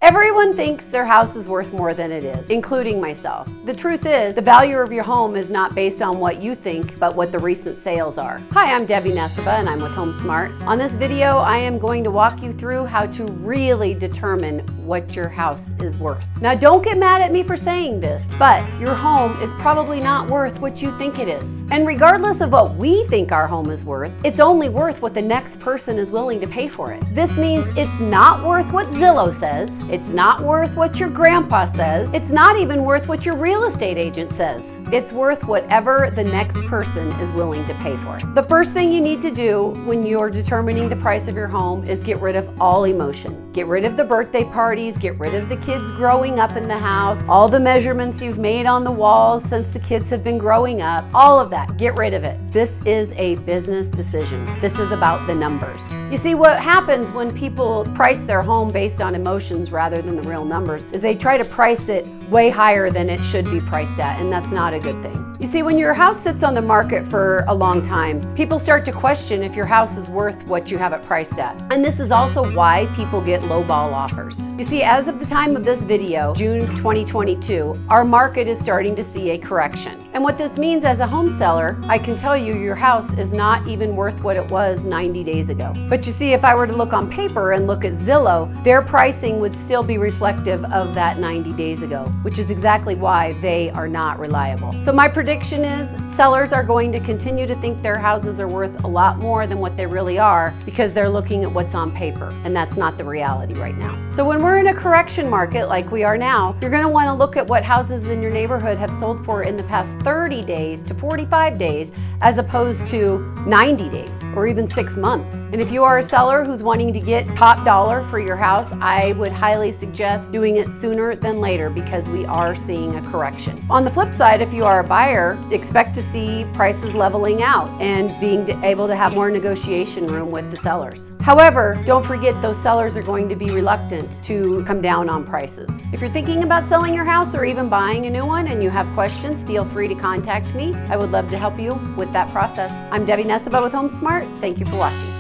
Everyone thinks their house is worth more than it is, including myself. The truth is, the value of your home is not based on what you think, but what the recent sales are. Hi, I'm Debby Nesiba and I'm with HomeSmart. On this video, I am going to walk you through how to really determine what your house is worth. Now, don't get mad at me for saying this, but your home is probably not worth what you think it is. And regardless of what we think our home is worth, it's only worth what the next person is willing to pay for it. This means it's not worth what Zillow says. It's not worth what your grandpa says. It's not even worth what your real estate agent says. It's worth whatever the next person is willing to pay for it. The first thing you need to do when you're determining the price of your home is get rid of all emotion. Get rid of the birthday parties, get rid of the kids growing up in the house, all the measurements you've made on the walls since the kids have been growing up, all of that, get rid of it. This is a business decision. This is about the numbers. You see, what happens when people price their home based on emotions rather than the real numbers is they try to price it way higher than it should be priced at, and that's not a good thing. You see, when your house sits on the market for a long time, people start to question if your house is worth what you have it priced at. And this is also why people get lowball offers. You see, as of the time of this video, June 2022, our market is starting to see a correction. And what this means as a home seller, I can tell you your house is not even worth what it was 90 days ago. But you see, if I were to look on paper and look at Zillow, their pricing would still be reflective of that 90 days ago, which is exactly why they are not reliable. So my prediction is sellers are going to continue to think their houses are worth a lot more than what they really are because they're looking at what's on paper, and that's not the reality right now. So when we're in a correction market like we are now, you're going to want to look at what houses in your neighborhood have sold for in the past 30 days to 45 days as opposed to 90 days or even 6 months. And if you are a seller who's wanting to get top dollar for your house, I would highly suggest doing it sooner than later because we are seeing a correction. On the flip side, if you are a buyer, expect to see prices leveling out and being able to have more negotiation room with the sellers. However, don't forget those sellers are going to be reluctant to come down on prices. If you're thinking about selling your house or even buying a new one and you have questions, feel free to contact me. I would love to help you with that process. I'm Debby Nesiba with HomeSmart. Thank you for watching.